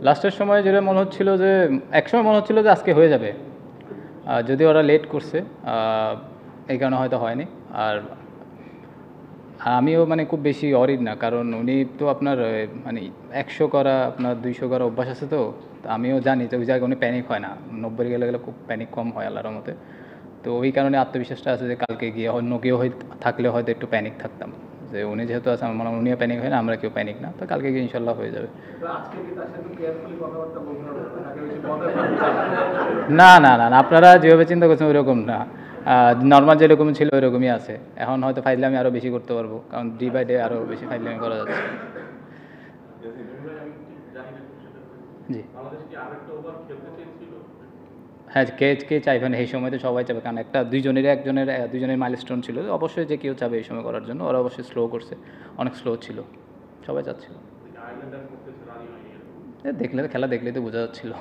লাস্টের সময় যেটা মনে হচ্ছিল যে একসময় মনে হচ্ছিল যে আজকে হয়ে যাবে, যদি ওরা লেট করছে এই কারণে হয়তো হয়নি। আর আমিও মানে খুব বেশি অরিড না, কারণ উনি তো আপনার মানে 100 করা আপনার 200 করা অভ্যাস আছে, তো আমিও জানি যে ওই জায়গায় উনি প্যানিক হয় না, 90 গেলে গেলে খুব প্যানিক কম হয় আল্লাহর মতে। তো ওই কারণে আত্মবিশ্বাসটা আছে যে কালকে গিয়ে অন্য কেউ থাকলে হয়তো একটু প্যানিক থাকতাম, যে উনি যেহেতু আছে আমার মনে হয় উনিও প্যানিক হয় না, আমরা কেউ প্যানিক না, তো কালকে গিয়ে ইনশাল্লাহ হয়ে যাবে। না না না না, আপনারা যেভাবে চিন্তা করছেন ওইরকম না, নর্মাল যেরকম ছিল ওইরকমই আছে। এখন হয়তো ফাইজলামি আরও বেশি করতে পারবো, কারণ ডে বাই ডে আরও বেশি ফাইজলামি করা যাচ্ছে। জি হ্যাঁ, কে কে চাইবেন এই সময়? তো সবাই চাবে, কারণ দুজনের মাইলস্টোন ছিল, অবশ্যই যে কেউ চাবে এই সময় করার জন্য। ওরা অবশ্যই স্লো করছে, অনেক স্লো ছিল, সবাই চাচ্ছিল। দেখলে খেলা দেখলেই তো বোঝা যাচ্ছিল।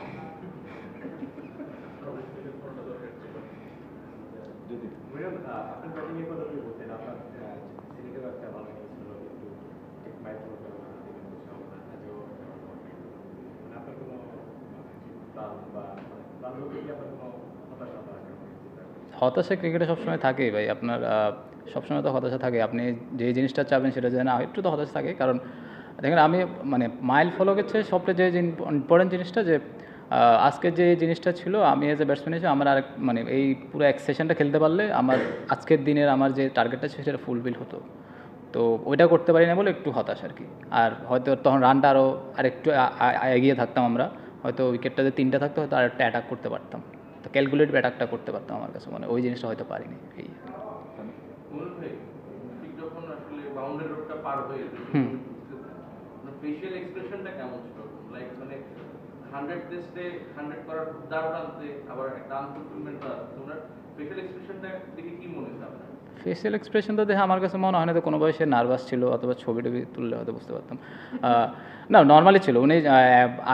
হতাশা ক্রিকেটে সবসময় থাকেই ভাই, আপনার সবসময় তো হতাশা থাকে। আপনি যে জিনিসটা চাবেন সেটা যদি না হয়, একটু তো হতাশা থাকে। কারণ দেখেন, আমি মানে মাইল ফলকের চেয়ে সবচেয়ে যে ইম্পর্টেন্ট জিনিসটা, যে আজকের যে জিনিসটা ছিল, আমি এজ এ ব্যাটসম্যান হিসেবে আমার আরেক মানে এই পুরো এক সেশনটা খেলতে পারলে আমার আজকের দিনের আমার যে টার্গেটটা ছিল সেটা ফুলফিল হতো। তো ওইটা করতে পারি না বলে একটু হতাশ আর কি। আর হয়তো তখন রানটা আরেকটু এগিয়ে থাকতাম আমরা, হয়তো উইকেটটা যে 3টা থাকতো হয়তো আরেকটা অ্যাটাক করতে পারতাম, তো ক্যালকুলেটিভ অ্যাটাকটা করতে পারতাম। আমার কাছে মানে ওই জিনিসটা হয়তো পারিনি। এই ফেশিয়াল এক্সপ্রেশনটা কেমন ছিল? লাইক মানে 100 টেস্টে 100 করার দারুণ টানতে, আবার একটা আনফুলফিলমেন্ট আছে। তোমরা ফেশিয়াল এক্সপ্রেশনটা দেখে কি মনে হচ্ছে আপনার? ফেশিয়াল এক্সপ্রেশনটা দেখে আমার কাছে মনে হয় না তো কোনো বয়সে নার্ভাস ছিল, অথবা ছবি টবি তুললে হয়তো বুঝতে পারতাম। না, নর্মালি ছিল। উনি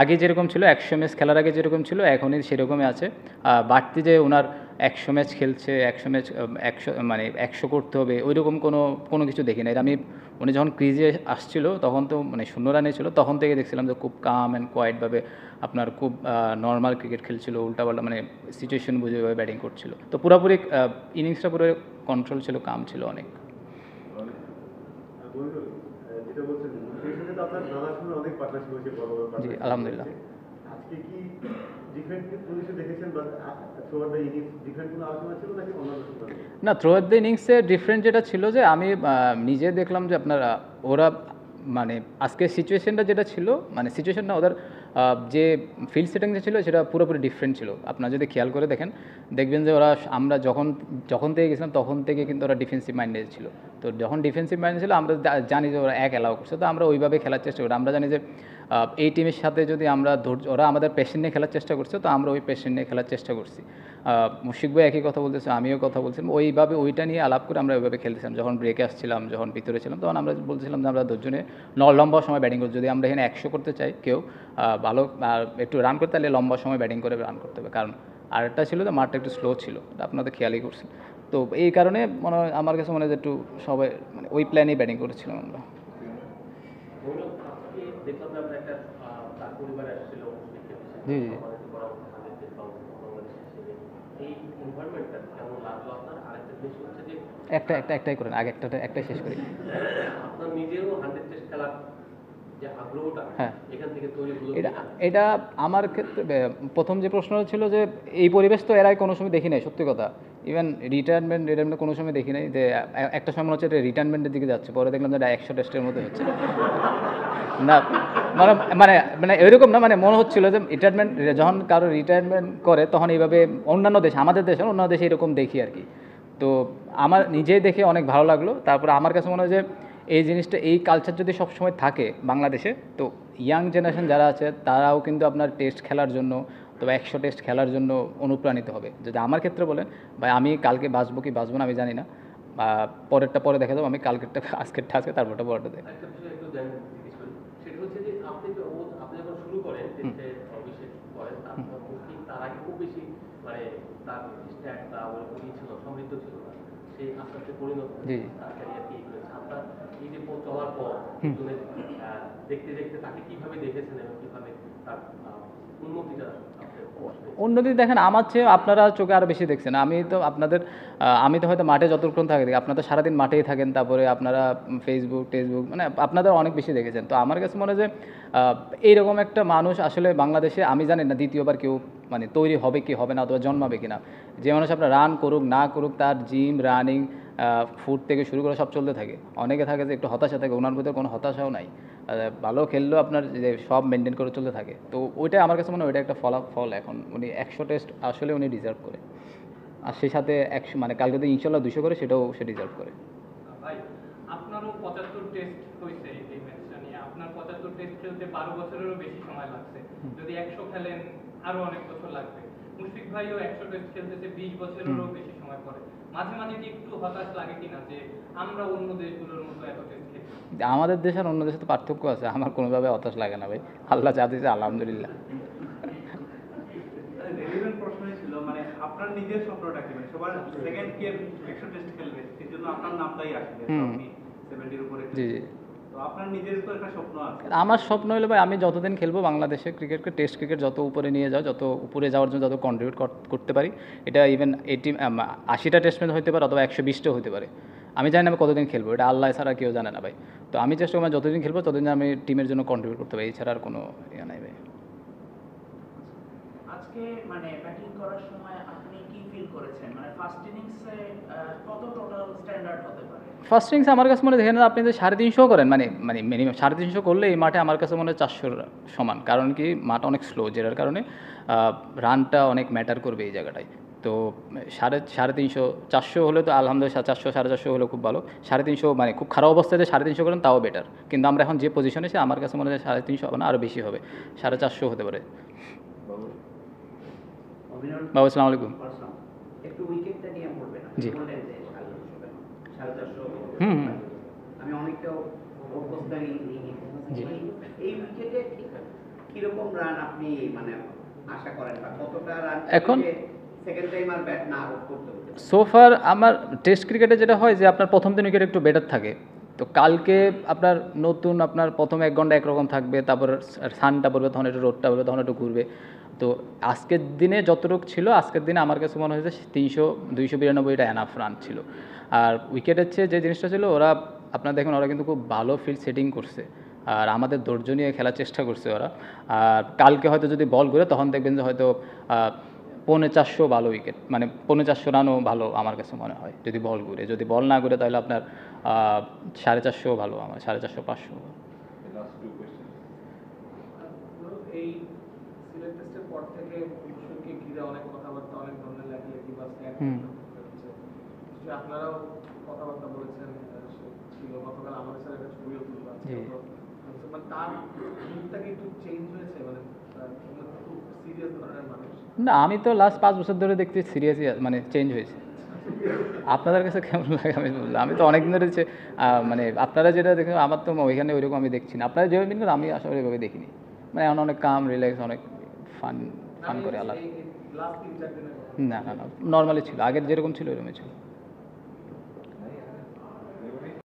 আগে যেরকম ছিল 100 ম্যাচ খেলার আগে যেরকম ছিল এখনই সেরকমই আছে। বাড়তি যে ওনার 100 ম্যাচ খেলছে, 100 ম্যাচ 100 মানে 100 করতে হবে ওইরকম কোনো কিছু দেখি না। আমি উনি যখন ক্রিজে আসছিল তখন তো মানে 0 রানে ছিল, তখন থেকে দেখছিলাম যে খুব কাম অ্যান্ড কোয়াইটভাবে আপনার খুব নর্মাল ক্রিকেট খেলছিল, উল্টাপাল্টা মানে সিচুয়েশন বুঝে ব্যাটিং করছিল। তো পুরোপুরি ইনিংসটা পুরো কন্ট্রোল ছিল, কাম ছিল অনেক। জি আলহামদুলিল্লাহ। না, থ্রু আউট দ্য ইনিংসে ডিফারেন্ট যেটা ছিল যে আমি নিজে দেখলাম যে আপনার ওরা মানে আজকের সিচুয়েশনটা যেটা ছিল, মানে সিচুয়েশনটা ওদের যে ফিল্ড সেটিং যে ছিল সেটা পুরোপুরি ডিফারেন্ট ছিল। আপনারা যদি খেয়াল করে দেখবেন যে আমরা যখন থেকে গেছিলাম তখন থেকে কিন্তু ওরা ডিফেন্সিভ মাইন্ডেড ছিল। তো যখন ডিফেন্সিভ মাইন্ডেড ছিল আমরা জানি যে ওরা এক অ্যালাউ করছে, তো আমরা ওইভাবে খেলার চেষ্টা করি। আমরা জানি যে এই টিমের সাথে যদি আমরা ওরা আমাদের পেশেন্ট নিয়ে খেলার চেষ্টা করছে, তো আমরা ওই পেশেন্ট নিয়ে খেলার চেষ্টা করছি। মুশিক ভাই একই কথা বলতেছে, আমিও কথা বলছিলাম, ওইভাবে ওইটা নিয়ে আলাপ করে আমরা ওইভাবে খেলতেছিলাম। যখন ব্রেকে আসছিলাম, যখন ভিতরে ছিলাম, তখন আমরা বলতেছিলাম যে আমরা দুজনে লম্বা সময় ব্যাটিং করি। যদি আমরা এখানে 100 করতে চাই কেউ ভালো একটু রান করতে, তাহলে লম্বা সময় ব্যাটিং করে রান করতে হবে। কারণ আরেকটা ছিল যে মাঠটা একটু স্লো ছিল, আপনাদের খেয়ালই করছেন। তো এই কারণে মনে হয় আমার কাছে মনে হয় যে একটু সবাই মানে ওই প্ল্যানেই ব্যাটিং করেছিলাম আমরা। জি জি। একটাই করেন, আগে একটাই শেষ করি। হ্যাঁ, এটা আমার ক্ষেত্রে প্রথম যে প্রশ্নটা ছিল যে এই পরিবেশ তো এর আগে কোনো সময় দেখি নাই, সত্যি কথা। ইভেন রিটায়ারমেন্ট কোনো সময় দেখি নাই। যে একটা সময় মনে হচ্ছে এটা রিটায়ারমেন্টের দিকে যাচ্ছে, পরে দেখলাম যে এটা 100 টেস্টের মধ্যে হচ্ছে না। মানে মানে মানে এরকম না, মানে মনে হচ্ছিল যে রিটায়ারমেন্ট যখন কারো রিটায়ারমেন্ট করে তখন এইভাবে অন্যান্য দেশে, আমাদের দেশে অন্যান্য দেশে এরকম দেখি আর কি। তো আমার নিজেই দেখে অনেক ভালো লাগলো। তারপরে আমার কাছে মনে হয় যে এই জিনিসটা, এই কালচার যদি সবসময় থাকে বাংলাদেশে, তো ইয়াং জেনারেশন যারা আছে তারাও কিন্তু আপনার টেস্ট খেলার জন্য, তবে 100 টেস্ট খেলার জন্য অনুপ্রাণিত হবে। যদি আমার ক্ষেত্রে বলেন ভাই, আমি কালকে বাঁচবো কি বাঁচবো না আমি জানি না, পরেরটা পরে দেখা যাবো, আমি কালকেরটা আজকেরটা আজকে, তারপরটা পরেরটা দেখি। জি তাকে কিভাবে দেখেছেন এবং কিভাবে তার উন্নতিটা উন্নতি দেখেন আমার চেয়ে আপনারা চোখে আরও বেশি দেখছেন। আমি তো আপনাদের আমি তো হয়তো মাঠে যতক্ষণ থাকি আপনারা তো সারাদিন মাঠেই থাকেন, তারপরে আপনারা ফেসবুক টেসবুক মানে আপনাদের অনেক বেশি দেখেছেন। তো আমার কাছে মনে হয় যে এইরকম একটা মানুষ আসলে বাংলাদেশে আমি জানি না দ্বিতীয়বার কেউ মানে তৈরি হবে কি হবে না, অথবা জন্মাবে কি না। যে মানুষ আপনার রান করুক না করুক তার জিম রানিং ফুড থেকে শুরু করে সব চলতে থাকে। অনেকে থাকে যে একটু হতাশা থাকে, ওনার ভিতরে কোনো হতাশাও নাই। ভালো খেললেও আপনার যে সব মেনটেন করে চলতে থাকে। তো ওইটাই আমার কাছে মনে হয় ওইটা একটা ফলাফল। এখন উনি 100 টেস্ট আসলে উনি ডিজার্ভ করে, আর সেই সাথে 100 মানে কালকে যদি ইনশাল্লাহ 200 করে সেটাও সে ডিজার্ভ করে। ভাই আপনারও 75 টেস্ট হয়েছে এই ম্যাচটা নিয়ে, আপনার 75 টেস্ট খেলতে 12 বছরেরও বেশি সময় লাগছে, যদি 100 খেলেন আরো অনেক বছর লাগবে। মুশফিক ভাইও 100 টেস্ট খেলতেছে 20 বছরেরও বেশি সময় পরে। মাঝে মাঝে কি একটু হতাশ লাগে কিনা যে আমরা অন্য দেশগুলোর মতো এত টেস্ট খেলি? আমাদের দেশ আর অন্য দেশে তো পার্থক্য আছে, আমার কোনোভাবে হতাশ লাগে না ভাই, আল্লাহ যা দিয়েছে আলহামদুলিল্লাহ। রেলিভেন্ট প্রশ্নই ছিল মানে আপনার নিজের স্বপ্নটা কি, মানে সবার সেকেন্ড কে 100 টেস্ট খেলবে সেজন্য আপনার নামটাই আসবে, আপনি 70 এর উপরে। জি জি। তো আপনার নিজের তো একটা স্বপ্ন আছে। আমার স্বপ্ন হলো ভাই আমি যতদিন খেলবো বাংলাদেশে ক্রিকেটকে, টেস্ট ক্রিকেট যত উপরে নিয়ে যাও, যত উপরে যাওয়ার জন্য যত কন্ট্রিবিউট করতে পারি, এটা ইভেন 80টা টেস্ট ম্যাচ হতে পারে অথবা 120টাও হতে পারে। আমি জানি না আমি কতদিন খেলবো, এটা আল্লাহ ছাড়া কেউ জানে না ভাই। তো আমি চেষ্টা করবো যতদিন খেলবো ততদিন আমি টিমের জন্য কন্ট্রিবিউট করতে পারি, এছাড়া আর কোনো ইয়ে নাই ভাই। আজকে মানে ব্যাটিং করার সময় আপনি কি ফিল করেছেন, মানে ফার্স্ট ইনিংসে কত টোটাল স্ট্যান্ডার্ড হতে পারে? ফার্স্ট ইনিংস আমার কাছে মনে হয় দেখেন আপনি যে 350 করেন, মানে মিনিমাম 350 করলে এই মাঠে আমার কাছে মনে হয় 400 সমান। কারণ কি মাঠ অনেক স্লো, যেটার কারণে রানটা অনেক ম্যাটার করবে এই জায়গাটায়। তো 350 400 হলে তো আলহামদুলিল্লাহ, 400 450 হলে খুব ভালো। 350 মানে খুব খারাপ অবস্থায় যে 350 করেন তাও বেটার, কিন্তু আমরা এখন যে পজিশনে সে আমার কাছে মনে হয় 350 হবে না, আরও বেশি হবে, 450 হতে পারে। বাবু আসসালামু আলাইকুম। একটু উইকেটটা নিয়ে বলবেন। জি। বললেন যে 450। হুম। আমি অনেকটা অবস্থায় জি। এই উইকেটে কিরকম রান আপনি মানে আশা করেন, বা কতটা রান এখন সেকেন্ড টাইম আর ব্যাট না আউট করতে হবে? সোফার আমার টেস্ট ক্রিকেটে যেটা হয় যে আপনার প্রথম দিন উইকেট একটু বেটার থাকে। তো কালকে আপনার নতুন আপনার প্রথম 1 ঘন্টা একরকম থাকবে, তারপর সানটা পড়বে তখন একটু রোদটা পড়বে তখন একটু ঘুরবে। তো আজকের দিনে যতটুকু ছিল, আজকের দিনে আমার কাছে মনে হয়েছে 292 এনাফ রান ছিল। আর উইকেটের চেয়ে যে জিনিসটা ছিল, ওরা আপনার দেখুন ওরা কিন্তু খুব ভালো ফিল্ড সেটিং করছে, আর আমাদের ধৈর্য নিয়ে খেলার চেষ্টা করছে ওরা। আর কালকে হয়তো যদি বল ঘুরে তখন দেখবেন যে হয়তো 450 ভালো উইকেট, মানে 450 রানও ভালো আমার কাছে মনে হয় যদি বল ঘুরে। যদি বল না ঘুরে তাহলে আপনার 450 ভালো, আমার 450 500। এই সিলেট টেস্টের পর থেকে মুশফিককে ঘিরে অনেক কথাবার্তা, অনেক ধরনের লেখালেখি বা স্ন্যাপ হচ্ছে, আপনারাও কথাবার্তা বলেছেন, ছিল গতকাল আমাদের সাথে একটা ছবিও তুললাম। মানে তার মুখটা কি একটু চেঞ্জ হয়েছে, মানে খুব সিরিয়াস ধরনের মানুষ? না, আমি তো লাস্ট 5 বছর ধরে দেখছি সিরিয়াসই মানে চেঞ্জ হয়েছে। আপনাদের কাছে কেমন লাগে আমি বললাম, আমি তো অনেকদিন ধরে মানে আপনারা যেটা দেখেন আমার তো ওইখানে ওইরকম আমি দেখছি না। আপনারা যেভাবে কিন্তু আমি আসলে ওইভাবে দেখিনি, মানে এখন অনেক কাম রিল্যাক্স, অনেক ফান করে আলাদা। লাস্ট 3-4 দিনের না না না, নর্মালি ছিল, আগের যেরকম ছিল ওইরকমই ছিল।